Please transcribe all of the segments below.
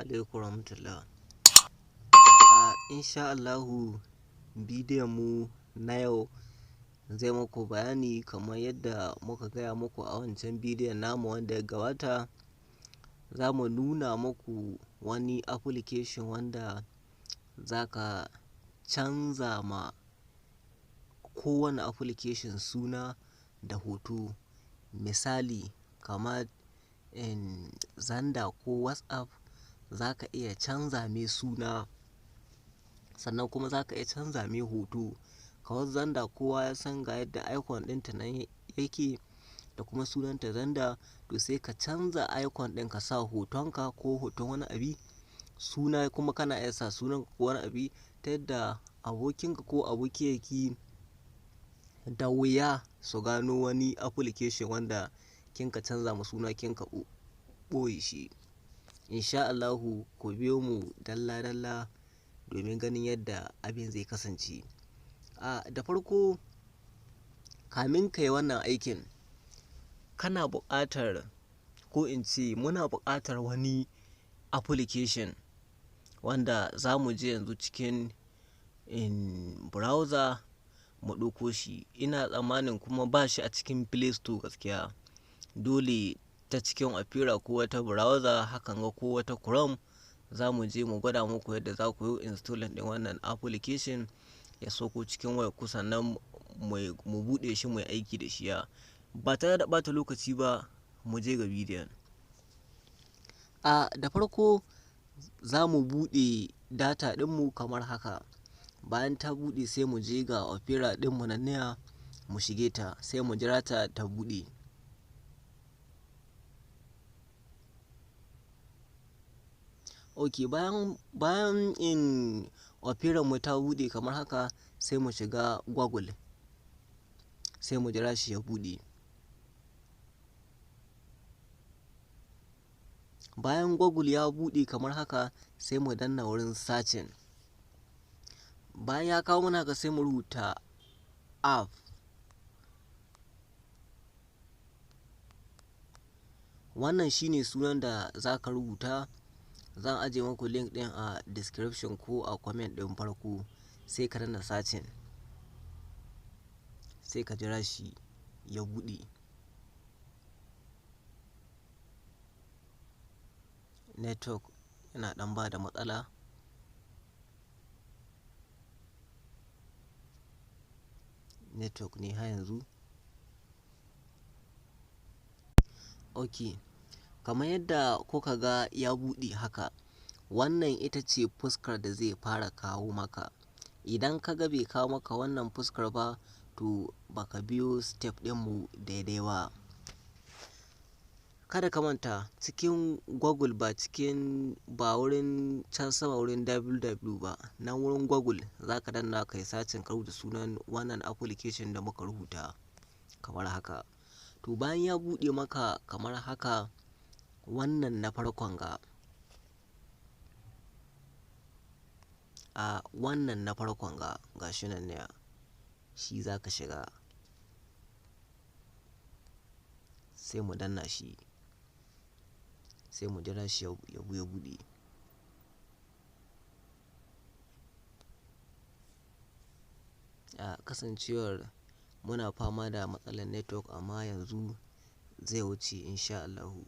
alaikum warahmatullah. Insha Allahu bidiyon mu na yau zai muku bayani kamar yadda muka gaya muku a wancan bidiyon namu wanda ya gabata. Za mu nuna muku wani application wanda zaka canza ma kowane application suna da hoto. Misali kamar zanda ko WhatsApp zaka iya canza mai suna, sannan kuma zaka iya canza mai hoto. Kawai zanda kowa ya san ga yadda icon ɗinta nan yake da kuma sunanta zanda, to sai ka canza icon ɗin ka sa hotonka ko hoton wani abi, suna kuma kana iya sa sunan ko wani abi, ta yadda abokinka ko abokiyarki da wuya su gano wani application wanda kinka canza ma suna kinka ɓoye shi. Insha Allahu ku biyo mu dalla-dalla domin ganin yadda abin zai kasance. Da farko kamin ka yi wannan aikin kana buƙatar, ko in ce muna buƙatar wani application wanda za mu je yanzu cikin browser mu ɗauko shi. Ina tsammanin kuma ba shi a cikin Play Store gaskiya, dole ta cikin Opera ko wata browser hakan ga ko wata Chrome za mu je mu gwada muku yadda za ku yi installing ɗin wannan application ya sauko cikin wayarku, sannan mu buɗe shi mu yi aiki da shi. Ba tare da ɓata lokaci ba mu je ga bidiyon. Da farko za mu buɗe data ɗinmu kamar haka. Bayan ta buɗe sai mu je ga Opera ɗinmu nan ne mu shige ta, sai mu jira ta buɗe. Ok, bayan Opera mu ta buɗe kamar haka sai mu shiga Google, sai mu jira shi ya buɗe. Bayan Google ya buɗe kamar haka sai mu danna wurin searching. Bayan ya kawo mana haka sai mu rubuta app. Wannan shine sunan da za ka rubuta. Zan ajiye muku link ɗin a description ko a comment ɗin farko. Sai ka danna searching, sai ka jira shi ya buɗe. Network yana ɗan ba da matsala. Network ne har yanzu. Ok, kamar yadda kuka ga ya buɗe haka, wannan ita ce fuskar da zai fara kawo maka. Idan ka ga bai kawo maka wannan fuskar ba, to baka biyo step ɗinmu daidai ba. Kada ka manta cikin Google ba wurin can sama wurin www ba, nan wurin Google za ka danna kai searching ka rubuta sunan wannan application da muka rubuta kamar haka. To bayan ya buɗe maka kamar haka, wannan na farkon ga, wannan na farkon ga shi nan ne, shi za ka shiga, sai mu danna shi, sai mu jira shi ya buɗe. Kasancewar muna fama da matsalar network, amma yanzu zai wuce insha Allahu.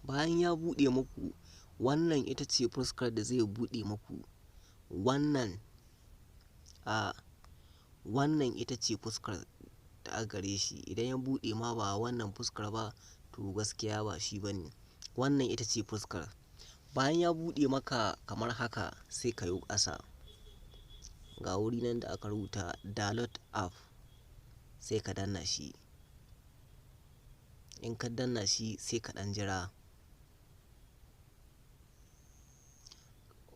Bayan ya buɗe muku, wannan ita ce fuskar da zai buɗe muku. Wannan ita ce fuskar da a gare shi. Idan ya buɗe ma ba wannan fuskar ba, to gaskiya ba shi bane. Wannan ita ce fuskar. Bayan ya buɗe maka kamar haka sai ka yi ƙasa, ga wuri nan da aka rubuta download app, sai ka danna shi. In ka danna shi sai ka ɗan jira.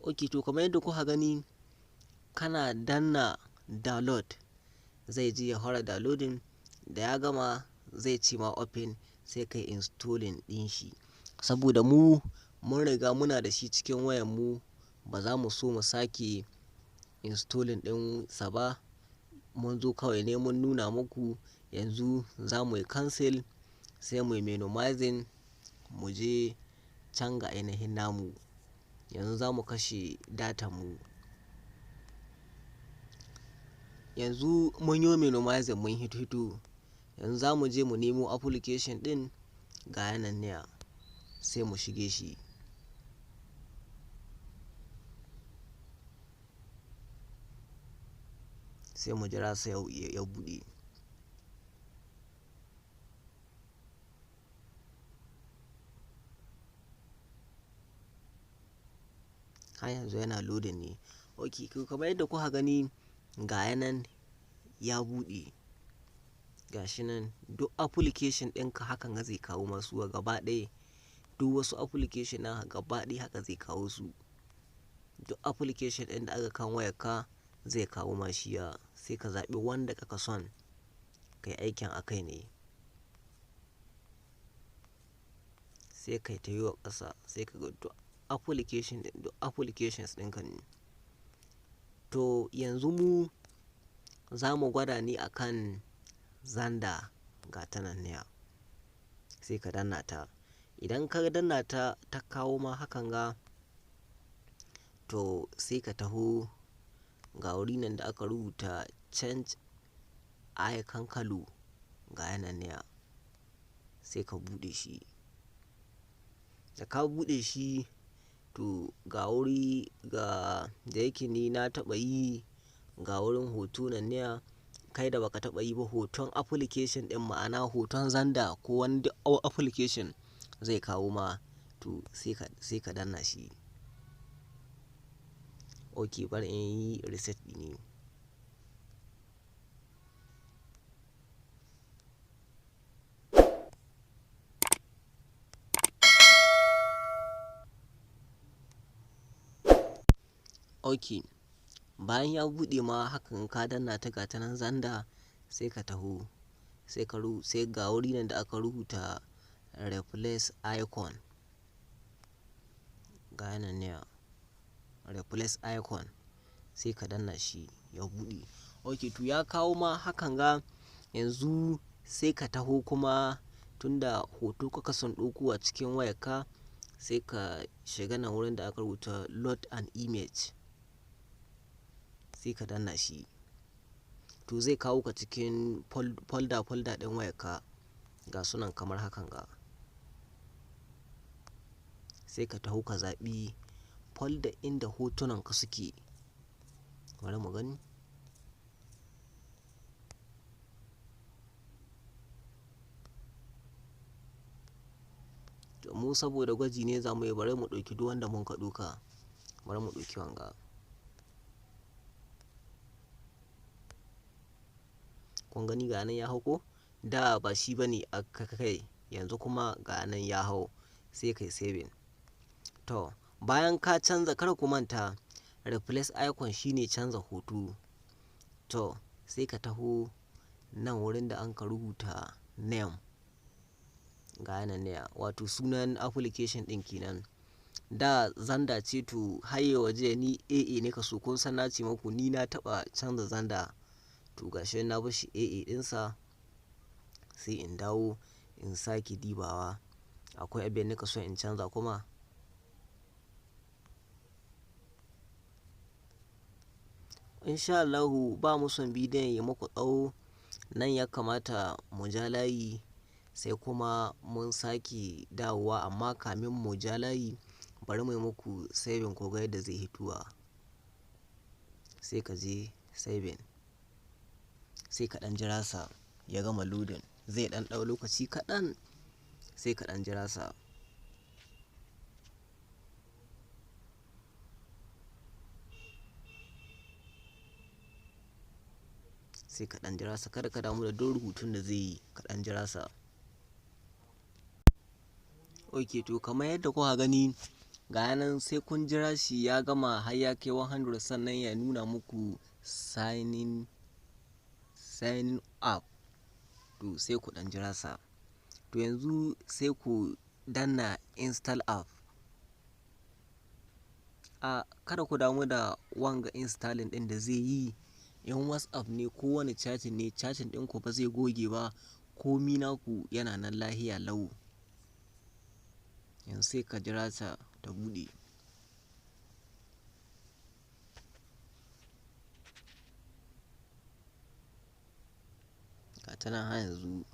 Ok, to kamar yadda kuka gani, kana danna download zai je ya fara downloading. Da ya gama zai ce ma open, sai kai installing ɗin shi. Saboda mun riga muna da shi cikin wayar mu, ba za mu so mu sake installing ɗin sa ba. mun zo kawai ne mun nuna muku. Yanzu za mu yi cancel, sai mu yi minimizing, mu je can ga ainihin namu. Yanzu za mu kashe data mu. Yanzu mun yi minimizing mun hito. Yanzu za mu je mu nemo application ɗin ga yanan ne, sai mu shige shi. Sai mu jira sai ya buɗe. Har yanzu yana loading ne. Ok, kamar yadda kuka gani ga yanan ya buɗe. Gashi nan duk application ɗinka hakan ga zai kawo masu gaba ɗaya. Duk wasu application na gaba ɗaya haka zai kawo su. Duk application ɗin da aka kan wayarka zai kawo ma shi ya. Sai ka zaɓi wanda kaka son kai aikin akai ne. Sai kai ta yi wa ƙasa, sai ka ga duk applications ɗinka ne. To yanzu mu za mu gwada ne akan zanda ga ta nan ne. Sai ka danna ta. Idan ka danna ta ta kawo ma hakan ga, to sai ka taho ga wuri nan da aka rubuta change akan kalo ga yanan ne. Sai ka buɗe shi. Da ka buɗe shi, to ga wuri ga da yake ni na taɓa yi, ga wurin hoto nan ne. Kai da baka taɓa yi ba, hoton application ɗin, ma'ana hoton zanda ko wani application zai kawo ma. To sai ka danna shi. Ok, bari in yi reset ne. Ok, bayan ya buɗe ma hakan ka danna ta ga ta nan zanda, sai ka taho. Sai ga wuri nan da aka rubuta replace icon ga yanan ne. Replace icon, sai ka danna shi ya buɗe. Ok, to ya kawo ma hakan ga. Yanzu sai ka taho kuma, tunda hoto kaka son ɗauko a cikin wayarka, sai ka shiga nan wurin da aka rubuta load an image. Sai ka danna shi. To zai kawo ka cikin folder ɗin wayarka ga sunan kamar hakan ga. Sai ka taho ka zaɓi folder inda hotunan ka suke. Bari mu gani. To mu saboda gwaji ne za mu yi, bari mu ɗauki duk wanda mun ka ɗauka. Bari mu ɗauki wanga. Kun gani ga nan ya hau ko? Da ba shi bane a kai, yanzu kuma ga nan ya hau. Sai kai saving. To bayan ka canza, kar ku manta replace icon shine canza hoto. To sai ka taho nan wurin da an ka rubuta name ga nan ne, wato sunan application ɗin kenan. Da zanda ce, to haye waje ni AA ne ka so. Kun san na ce muku ni na taɓa canza zanda. To gashi na bashi AA ɗinsa. Sai in dawo in sake dibawa. Akwai abin nika so in canza kuma. Insha Allahu ba mu son bidiyon ya muku tsawo. Nan ya kamata mu ja layi, sai kuma mun sake dawowa. Amma kamin mu ja layi, bari mu yi muku saving ku ga yadda zai hituwa. Sai ka je saving. Sai ka ɗan jira sa ya gama loading. Zai ɗan ɗau lokaci kaɗan. Sai ka ɗan jira sa. Sai ka ɗan jira sa. Kada ka damu da duk rubutun da zai yi, ka ɗan jira sa. Ok, to kamar yadda kuka gani ga nan, sai kun jira shi ya gama har ya kai 100, sannan ya nuna muku signing up. To sai ku ɗan jira sa. To yanzu sai ku danna install app. Kada ku damu da wanga installing ɗin da zai yi. in WhatsApp ne kowane chatting ne, chatting ɗinku ba zai goge ba, komi naku yana nan lahiya lau. Yanzu sai ka jira ta buɗe. Ga ta nan har yanzu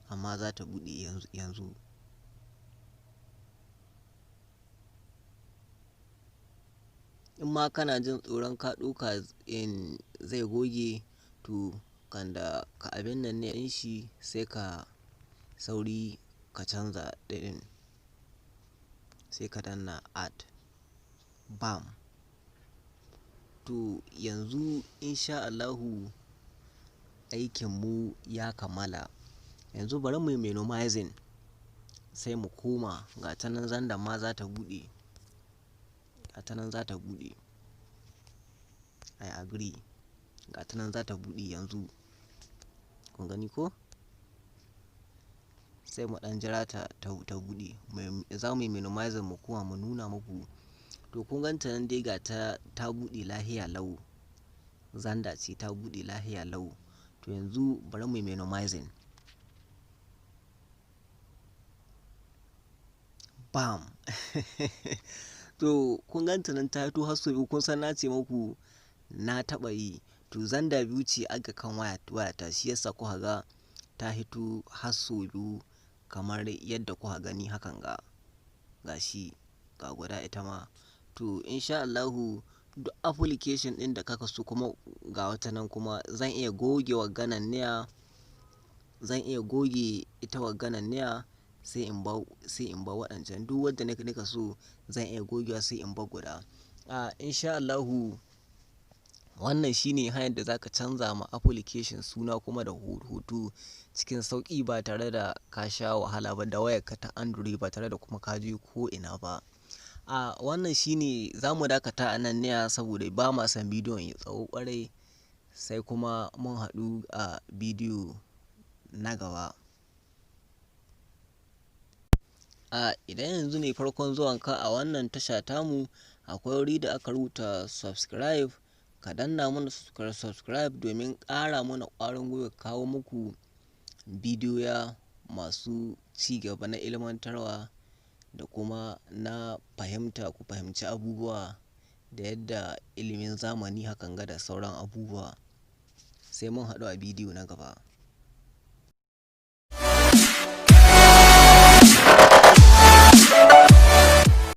amma za ta buɗe yanzu. In ma kana jin tsoron ka ɗauka zai goge, to kanda ka abin nan ne ɗin shi sai ka sauri ka canza ɗin, sai ka danna add bam. To yanzu insha Allahu aikinmu ya kammala. Yanzu bari mu yi minimizing sai mu koma. Ga ta nan zanda ma za ta buɗe. Ga ta nan za ta buɗe. I agree. Ga ta nan za ta buɗe yanzu. Kun gani ko? Sai mu ɗan jira ta buɗe. Za mu yi minimizing mu koma mu nuna muku. To kun ganta nan dai ga ta buɗe lahiya lau. Zanda ce ta buɗe lahiya lau. To yanzu bari mu yi minimizing. Bam. To kun ganta nan ta hito har sau biyu. Kun san na ce muku na taɓa yi. To zanda biyu ce aga kan wayata, shi yasa kuka ga ta hito har sau biyu kamar yadda kuka gani hakan ga shi ga guda ita ma. To insha Allahu duk application ɗin da kaka so kuma ga wata nan kuma zan iya goge wagganan niya. Zan iya goge ita wagganan niya sai in bar waɗancan. Duk wadda nika so zan iya gogewa sai in bar guda. Insha Allahu wannan shine hanyar da zaka canza ma application suna kuma da hoto cikin sauki ba tare da ka sha wahala ba, da wayarka ta Android ba tare da kuma ka je ko ina ba. Wannan shine za mu dakata a nan ne saboda ba ma son bidiyon ya tsawo ƙwarai, sai kuma mun haɗu a bidiyo na gaba. Idan yanzu ne farkon zuwanka a wannan tasha tamu, akwai wuri da aka rubuta subscribe. Ka danna mana subscribe domin ƙara mana ƙwarin gwiwa kawo muku bidiyoya masu ci gaba na ilmantarwa da kuma na fahimta, ku fahimci abubuwa da yadda ilimin zamani hakan ga da sauran abubuwa. Sai mun haɗu a bidiyo na gaba.